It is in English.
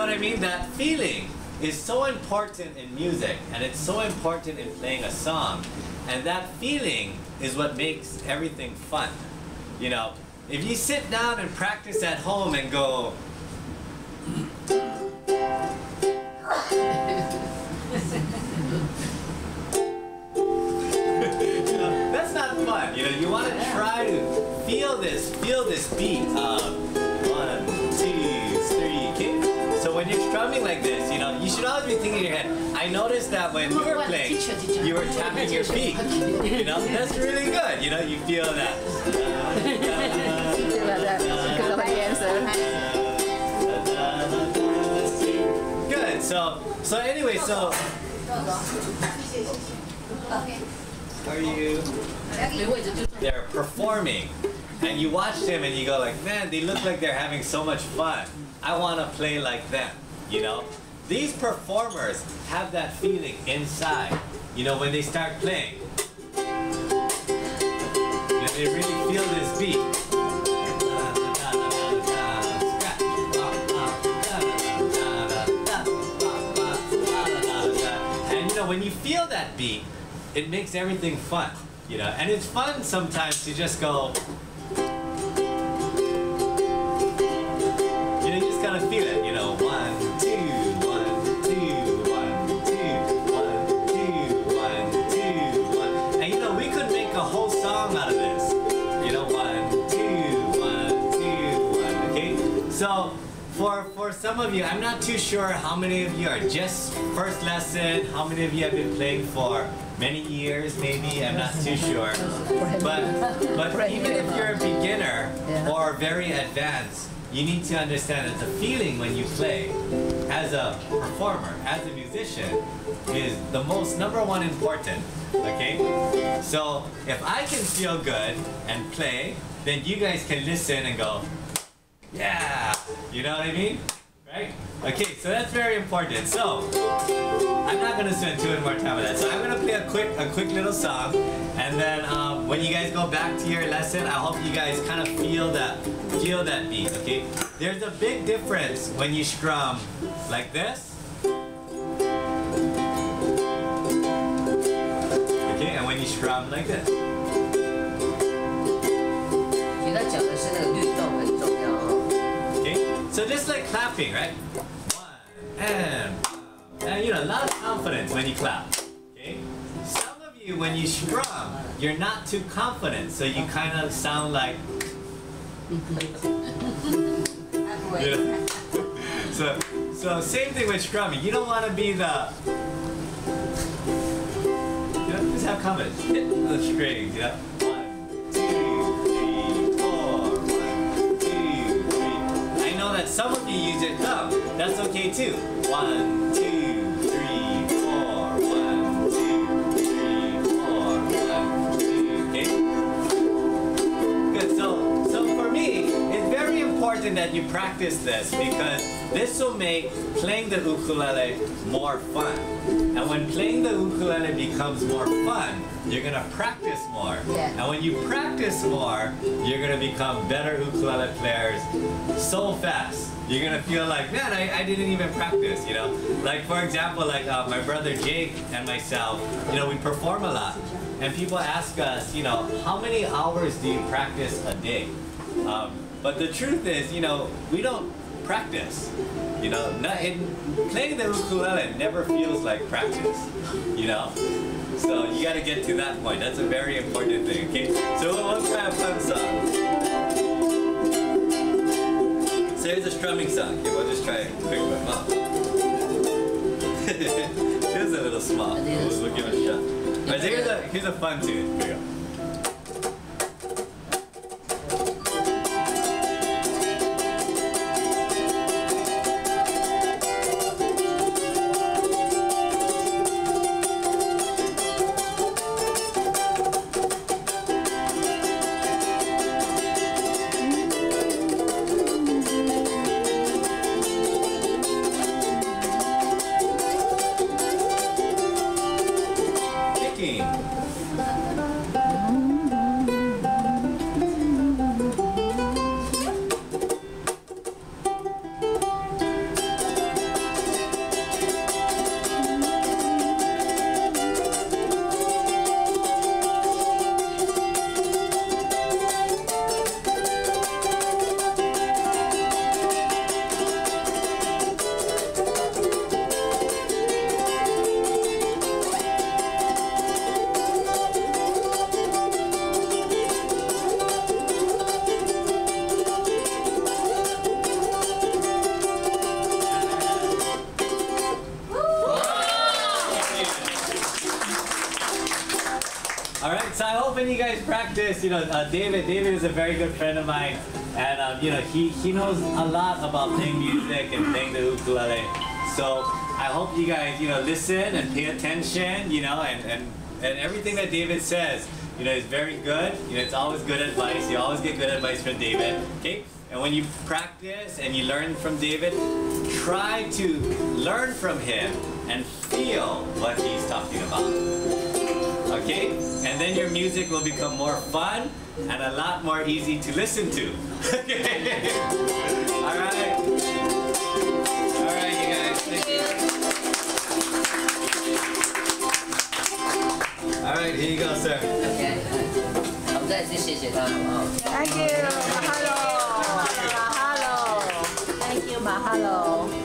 know what I mean? That feeling is so important in music, and it's so important in playing a song. And that feeling is what makes everything fun. You know, if you sit down and practice at home and go, you know, that's not fun. You know, you want to try to feel this beat of 1, 2, 3, okay? So when you're strumming like this, you know, you should always be thinking in your head. I noticed that when you were playing, you were tapping your feet. You know, that's really good. You know, you feel that. Good. So anyway, so how are you? They're performing, and you watch them and you go like, man, they look like they're having so much fun. I want to play like them, you know? These performers have that feeling inside, you know, when they start playing. And they really feel this beat. And you know, when you feel that beat, it makes everything fun, you know? And it's fun sometimes to just go, you know, you just gotta feel it, you know, 1, 2, 1, 2, 1, 2, 1, 2, 1, 2, 1. And you know, we could make a whole song out of this. You know, 1, 2, 1, 2, 1, okay? So, for some of you, I'm not too sure how many of you are just first lesson, how many of you have been playing for many years, maybe, I'm not too sure. But even if you're a beginner or very advanced, you need to understand that the feeling when you play as a performer, as a musician, is the most #1 important, okay? So if I can feel good and play, then you guys can listen and go, yeah, you know what I mean? Right? Okay, so that's very important. So I'm not gonna spend too much more time on that. So I'm gonna play a quick little song, and then when you guys go back to your lesson, I hope you guys kind of feel that beat. Okay? There's a big difference when you strum like this, okay, and when you strum like this. So just like clapping, right? 1 and you know, a lot of confidence when you clap. Okay? Some of you, when you strum, you're not too confident, so you kind of sound like. You know? So same thing with strumming. You don't want to be the. You know, just have confidence. Hit the strings. You know. 1, 2, 3, 4. 1, 2, 3. I know that some of you use your thumb. That's okay too. 1, 2, 3, 4. 1, 2, 3, 4. 1, 2. Okay. Good. So for me, it's very important that you practice this, because this will make playing the ukulele more fun. And when playing the ukulele becomes more fun, you're gonna practice more. Yeah. And when you practice more, you're gonna become better ukulele players so fast. You're gonna feel like, man, I didn't even practice, you know? Like, for example, like my brother Jake and myself, you know, we perform a lot. And people ask us, you know, how many hours do you practice a day? But the truth is, you know, we don't practice. You know, playing the ukulele never feels like practice, you know? So you gotta get to that point. That's a very important thing, okay? So we'll try a fun song. So here's a strumming song. Okay, we'll just try a quick one. Oh. Here's a little small. We'll give it a shot. Right, so here's a fun tune. Here we go. guys practice, David is a very good friend of mine, and he knows a lot about playing music and playing the ukulele. So I hope you guys listen and pay attention, and everything that David says, is very good. It's always good advice. You always get good advice from David. Okay. And when you practice and you learn from David, try to learn from him and feel what he's talking about. Okay? And then your music will become more fun and a lot more easy to listen to. Okay? Alright? Alright, you guys. Thank you. Alright, here you go, sir. Okay. 我们再次谢谢他，好不好 Thank you, Mahalo. Mahalo. Thank you, Mahalo.